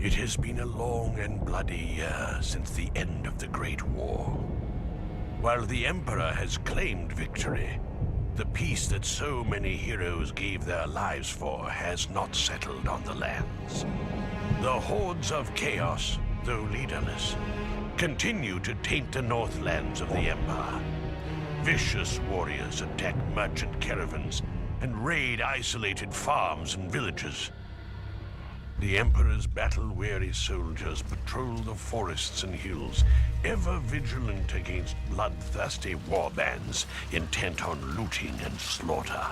It has been a long and bloody year since the end of the Great War. While the Emperor has claimed victory, the peace that so many heroes gave their lives for has not settled on the lands. The hordes of chaos, though leaderless, continue to taint the northlands of the Empire. Vicious warriors attack merchant caravans and raid isolated farms and villages. The Emperor's battle-weary soldiers patrol the forests and hills, ever vigilant against bloodthirsty warbands intent on looting and slaughter.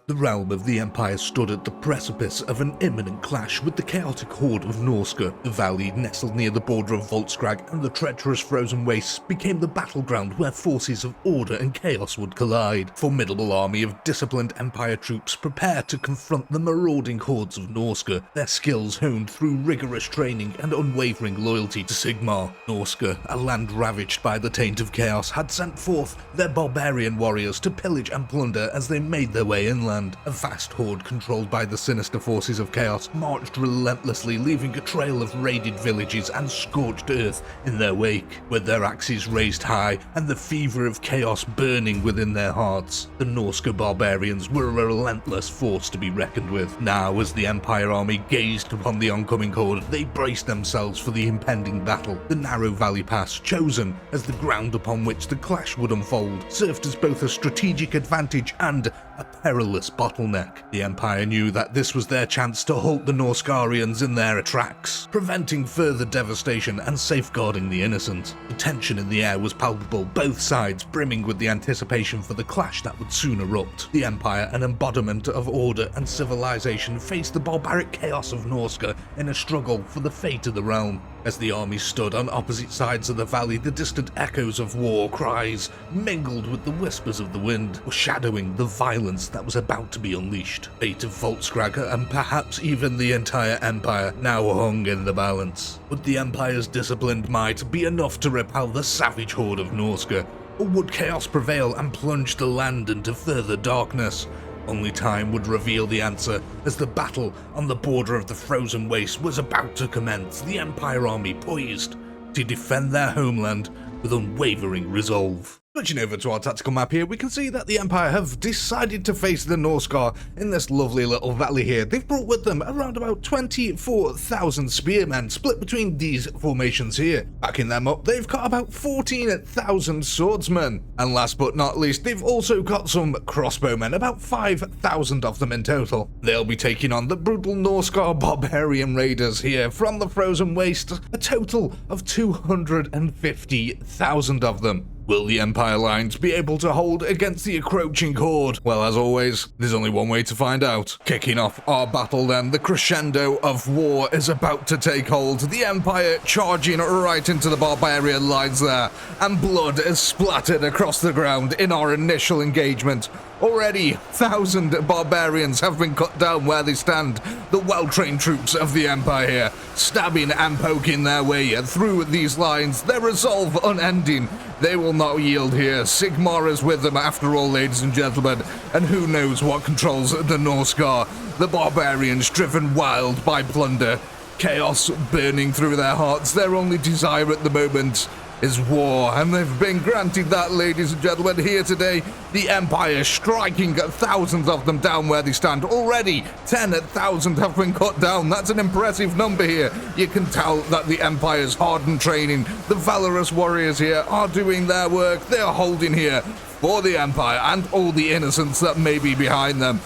The realm of the Empire stood at the precipice of an imminent clash with the chaotic horde of NORSCA. The valley, nestled near the border of Voltskrag and the treacherous frozen wastes, became the battleground where forces of order and chaos would collide. Formidable army of disciplined Empire troops prepared to confront the marauding hordes of NORSCA, their skills honed through rigorous training and unwavering loyalty to Sigmar. NORSCA, a land ravaged by the taint of chaos, had sent forth their barbarian warriors to pillage and plunder as they made their way inland. A vast horde controlled by the sinister forces of chaos marched relentlessly, leaving a trail of raided villages and scorched earth in their wake. With their axes raised high and the fever of chaos burning within their hearts, the NORSCA barbarians were a relentless force to be reckoned with. Now, as the Empire army gazed upon the oncoming horde, they braced themselves for the impending battle. The narrow valley pass, chosen as the ground upon which the clash would unfold, served as both a strategic advantage and a perilous bottleneck. The Empire knew that this was their chance to halt the Norscarians in their tracks, preventing further devastation and safeguarding the innocent. The tension in the air was palpable, both sides brimming with the anticipation for the clash that would soon erupt. The Empire, an embodiment of order and civilization, faced the barbaric chaos of NORSCA in a struggle for the fate of the realm. As the armies stood on opposite sides of the valley, the distant echoes of war cries, mingled with the whispers of the wind, foreshadowing the violence that was about to be unleashed. Fate of Voltskrag and perhaps even the entire Empire now hung in the balance. Would the Empire's disciplined might be enough to repel the savage horde of NORSCA, or would chaos prevail and plunge the land into further darkness? Only time would reveal the answer. As the battle on the border of the frozen waste was about to commence, the Empire army poised to defend their homeland with unwavering resolve. Switching over to our tactical map here, we can see that the Empire have decided to face the NORSCA in this lovely little valley here. They've brought with them around about 24,000 spearmen split between these formations here. Backing them up, they've got about 14,000 swordsmen. And last but not least, they've also got some crossbowmen, about 5,000 of them in total. They'll be taking on the brutal NORSCA barbarian raiders here from the frozen waste, a total of 250,000 of them. Will the Empire lines be able to hold against the encroaching horde? Well, as always, there's only one way to find out. Kicking off our battle then, the crescendo of war is about to take hold. The Empire charging right into the barbarian lines there, and blood is splattered across the ground in our initial engagement. Already, 1,000 barbarians have been cut down where they stand. The well-trained troops of the Empire here, stabbing and poking their way through these lines, their resolve unending. They will not yield here. Sigmar is with them after all, ladies and gentlemen, and who knows what controls the NORSCA. The barbarians driven wild by plunder, chaos burning through their hearts. Their only desire at the moment is war, and they've been granted that, ladies and gentlemen, here today. The Empire striking thousands of them down where they stand. Already 10,000 have been cut down. That's an impressive number here. You can tell that the Empire's hardened training, the valorous warriors here are doing their work. They are holding here for the Empire and all the innocents that may be behind them.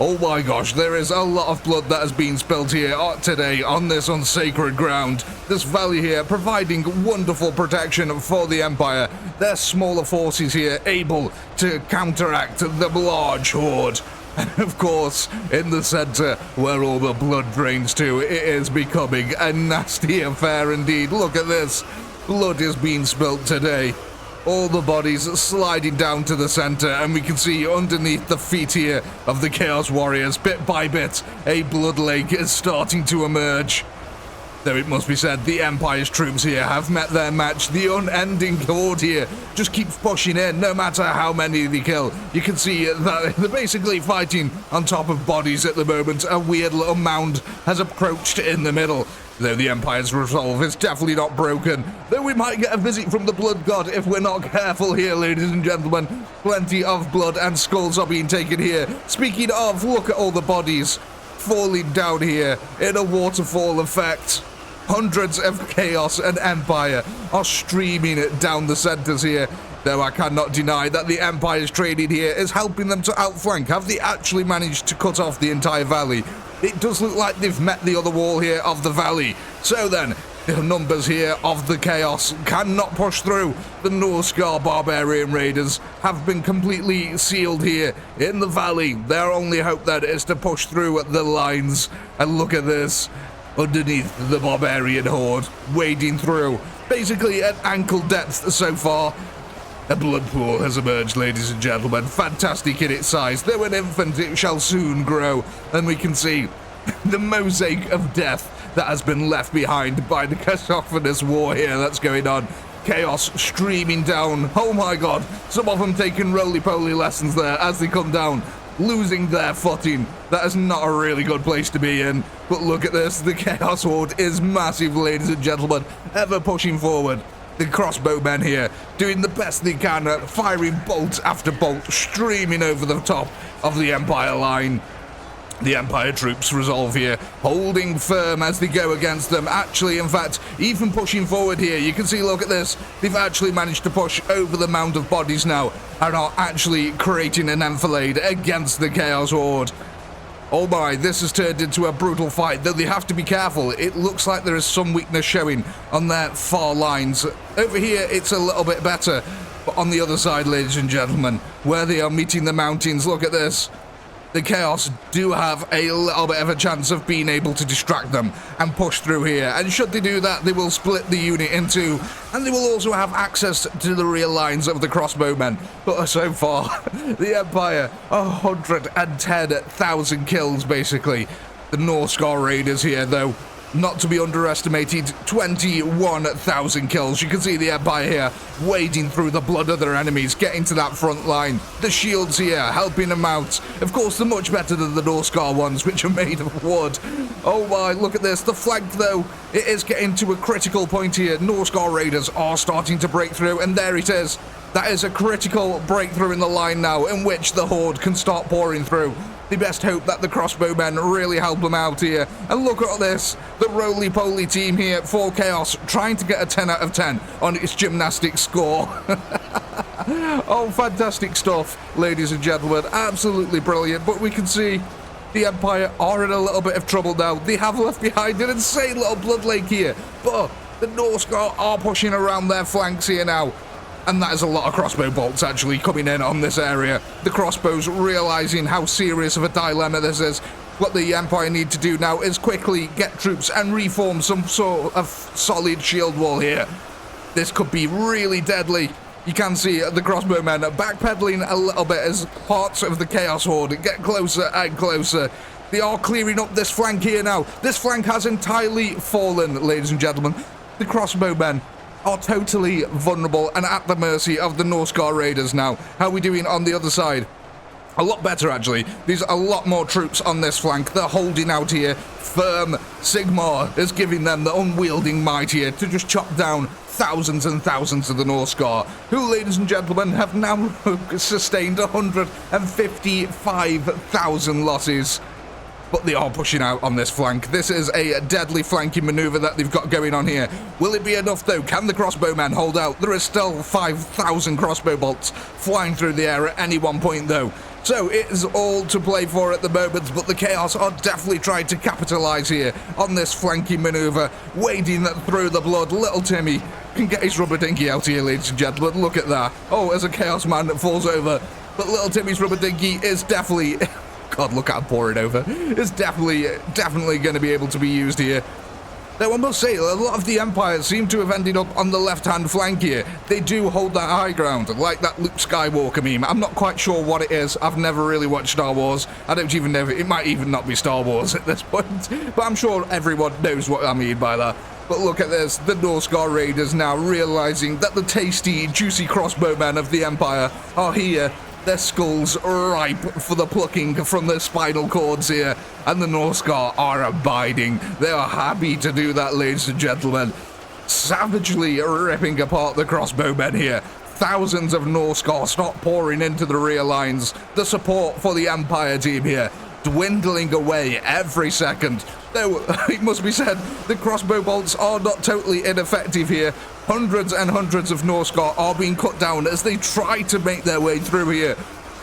Oh my gosh, there is a lot of blood that has been spilled here today on this unsacred ground. This valley here providing wonderful protection for the Empire. Their smaller forces here able to counteract the large horde. And of course, in the center, where all the blood drains to, it is becoming a nasty affair indeed. Look at this. Blood is being spilt today. All the bodies sliding down to the center, and we can see underneath the feet here of the Chaos Warriors, bit by bit, a blood lake is starting to emerge. Though it must be said, the Empire's troops here have met their match. The unending horde here just keeps pushing in, no matter how many they kill. You can see that they're basically fighting on top of bodies at the moment. A weird little mound has approached in the middle. Though the Empire's resolve is definitely not broken. Though we might get a visit from the Blood God if we're not careful here, ladies and gentlemen. Plenty of blood and skulls are being taken here. Speaking of, look at all the bodies falling down here in a waterfall effect. Hundreds of Chaos and Empire are streaming down the centres here. Though I cannot deny that the Empire's training here is helping them to outflank. Have they actually managed to cut off the entire valley? It does look like they've met the other wall here of the valley. So then, the numbers here of the Chaos cannot push through. The NORSCA barbarian raiders have been completely sealed here in the valley. Their only hope then is to push through the lines. And look at this. Underneath the barbarian horde, wading through, basically at ankle depth so far. A blood pool has emerged, ladies and gentlemen, fantastic in its size. Though an infant, it shall soon grow, and we can see the mosaic of death that has been left behind by the cacophonous war here that's going on. Chaos streaming down, oh my god, some of them taking roly-poly lessons there as they come down. Losing their footing. That is not a really good place to be in. But look at this, the Chaos Horde is massive, ladies and gentlemen, ever pushing forward. The crossbowmen here doing the best they can at firing bolt after bolt, streaming over the top of the Empire line. The Empire troops resolve here, holding firm as they go against them. Actually, in fact, even pushing forward here. You can see, look at this. They've actually managed to push over the mound of bodies now and are actually creating an enfilade against the Chaos Horde. Oh my, this has turned into a brutal fight, though they have to be careful. It looks like there is some weakness showing on their far lines. Over here, it's a little bit better. But on the other side, ladies and gentlemen, where they are meeting the mountains, look at this. The Chaos do have a little bit of a chance of being able to distract them and push through here. And should they do that, they will split the unit in two. And they will also have access to the rear lines of the crossbowmen. But so far, the Empire, 110,000 kills, basically. The NORSCA raiders here, though, not to be underestimated, 21,000 kills. You can see the Empire here wading through the blood of their enemies, getting to that front line. The shields here helping them out. Of course, they're much better than the NORSCA ones, which are made of wood. Oh my, look at this. The flank, though, it is getting to a critical point here. NORSCA raiders are starting to break through, and there it is. That is a critical breakthrough in the line now, in which the Horde can start pouring through. The best hope that the crossbowmen really help them out here. And look at this, the roly-poly team here for Chaos, trying to get a 10 out of 10 on its gymnastics score. Oh, fantastic stuff, ladies and gentlemen, absolutely brilliant. But we can see the Empire are in a little bit of trouble now. They have left behind an insane little blood lake here, but the NORSCA are pushing around their flanks here now. And that is a lot of crossbow bolts actually coming in on this area. The crossbows realizing how serious of a dilemma this is. What the Empire need to do now is quickly get troops and reform some sort of solid shield wall here. This could be really deadly. You can see the crossbowmen backpedaling a little bit as parts of the Chaos Horde get closer and closer. They are clearing up this flank here now. This flank has entirely fallen, ladies and gentlemen. The crossbowmen are totally vulnerable and at the mercy of the NORSCA raiders now. How are we doing on the other side? A lot better, actually. There's a lot more troops on this flank. They're holding out here firm. Sigmar is giving them the unwieldy might here to just chop down thousands and thousands of the NORSCA, who, ladies and gentlemen, have now sustained 155,000 losses. But they are pushing out on this flank. This is a deadly flanking maneuver that they've got going on here. Will it be enough, though? Can the crossbowmen hold out? There is still 5,000 crossbow bolts flying through the air at any one point, though. So it is all to play for at the moment, but the Chaos are definitely trying to capitalise here on this flanking maneuver, wading through the blood. Little Timmy can get his rubber dinghy out here, ladies and gentlemen. Look at that. Oh, as a Chaos man that falls over. But little Timmy's rubber dinghy is definitely... God, look at him pouring over. It's definitely going to be able to be used here. Though I must say, a lot of the Empire seem to have ended up on the left-hand flank here. They do hold that high ground, like that Luke Skywalker meme. I'm not quite sure what it is. I've never really watched Star Wars. I don't even know. It might even not be Star Wars at this point. But I'm sure everyone knows what I mean by that. But look at this. The NORSCA Raiders now realizing that the tasty, juicy crossbowmen of the Empire are here. Their skulls ripe for the plucking from their spinal cords here, and the NORSCA are abiding. They are happy to do that, ladies and gentlemen. Savagely ripping apart the crossbowmen here. Thousands of NORSCA start pouring into the rear lines. The support for the Empire team here dwindling away every second. Though, it must be said, the crossbow bolts are not totally ineffective here. Hundreds and hundreds of NORSCA are being cut down as they try to make their way through here.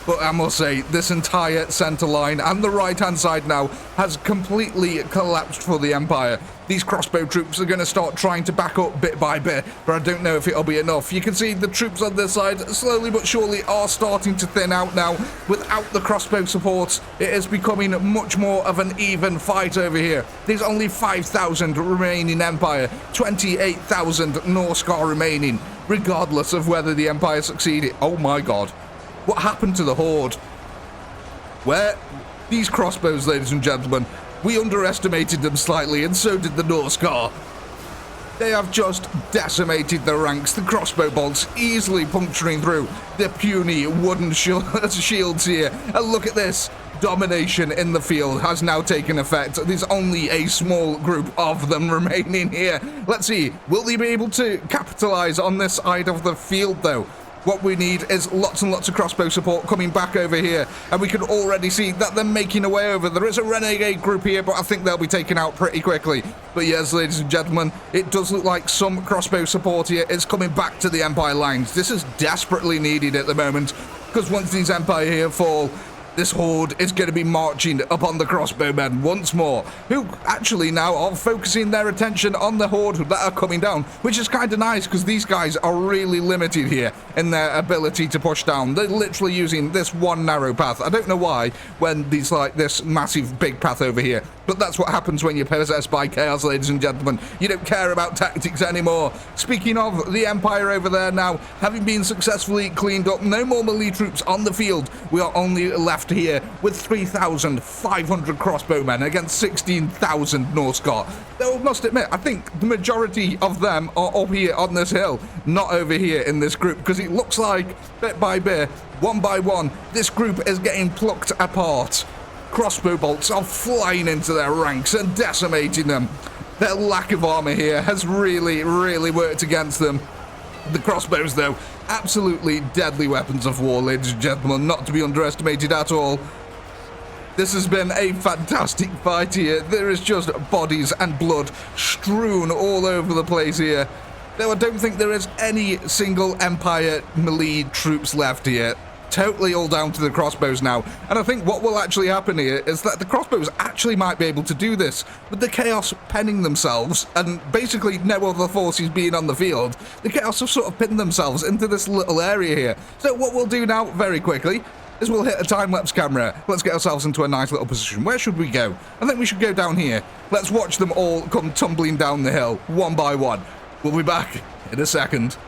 But I must say, this entire centre line and the right-hand side now has completely collapsed for the Empire. These crossbow troops are going to start trying to back up bit by bit, but I don't know if it'll be enough. You can see the troops on this side slowly but surely are starting to thin out now. Without the crossbow support, it is becoming much more of an even fight over here. There's only 5,000 remaining Empire, 28,000 NORSCA remaining, regardless of whether the Empire succeeded. Oh my god. What happened to the Horde? Where? These crossbows, ladies and gentlemen, we underestimated them slightly, and so did the NORSCA. They have just decimated the ranks, the crossbow bolts easily puncturing through the puny wooden shields here. And look at this. Domination in the field has now taken effect. There's only a small group of them remaining here. Let's see, will they be able to capitalize on this side of the field, though? What we need is lots and lots of crossbow support coming back over here, and we can already see that they're making a way over. There is a renegade group here, but I think they'll be taken out pretty quickly. But yes, ladies and gentlemen, it does look like some crossbow support here is coming back to the Empire lines. This is desperately needed at the moment, because once these Empire here fall, this Horde is going to be marching upon the crossbowmen once more, who actually now are focusing their attention on the Horde that are coming down, which is kind of nice because these guys are really limited here in their ability to push down. They're literally using this one narrow path. I don't know why when there's like this massive big path over here, but that's what happens when you're possessed by chaos, ladies and gentlemen. You don't care about tactics anymore. Speaking of the Empire over there now, having been successfully cleaned up, no more melee troops on the field. We are only left here with 3,500 crossbowmen against 16,000 NORSCA. Though I must admit, I think the majority of them are up here on this hill, not over here in this group, because it looks like, bit by bit, one by one, this group is getting plucked apart. Crossbow bolts are flying into their ranks and decimating them. Their lack of armor here has really, really worked against them. The crossbows, though, absolutely deadly weapons of war, ladies and gentlemen, not to be underestimated at all. This has been a fantastic fight here. There is just bodies and blood strewn all over the place here. Though I don't think there is any single Empire melee troops left here. Totally all down to the crossbows now. And I think what will actually happen here is that the crossbows actually might be able to do this with the chaos penning themselves and basically no other forces being on the field. The chaos have sort of pinned themselves into this little area here. So what we'll do now very quickly is we'll hit a time-lapse camera. Let's get ourselves into a nice little position. Where should we go? I think we should go down here. Let's watch them all come tumbling down the hill one by one. We'll be back in a second.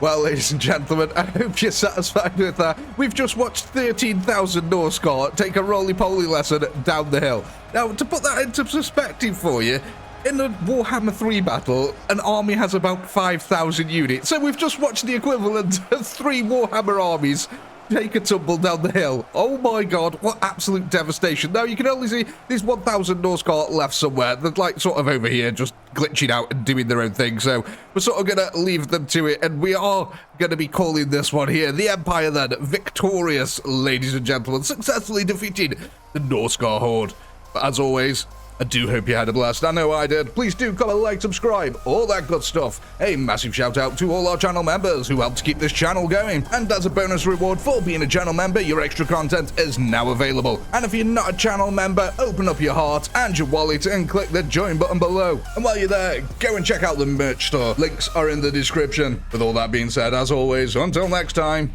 Well, ladies and gentlemen, I hope you're satisfied with that. We've just watched 13,000 NORSCA take a roly-poly lesson down the hill. Now, to put that into perspective for you, in a Warhammer 3 battle, an army has about 5,000 units. So we've just watched the equivalent of 3 Warhammer armies take a tumble down the hill. Oh my god, what absolute devastation. Now you can only see there's 1,000 NORSCA left somewhere. They're like sort of over here just glitching out and doing their own thing. So we're sort of going to leave them to it. And we are going to be calling this one here the Empire then victorious, ladies and gentlemen, successfully defeating the NORSCA horde. But as always, I do hope you had a blast. I know I did. Please do comment, like, subscribe, all that good stuff. A massive shout out to all our channel members who helped keep this channel going. And as a bonus reward for being a channel member, your extra content is now available. And if you're not a channel member, open up your heart and your wallet and click the join button below. And while you're there, go and check out the merch store. Links are in the description. With all that being said, as always, until next time,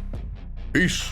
peace.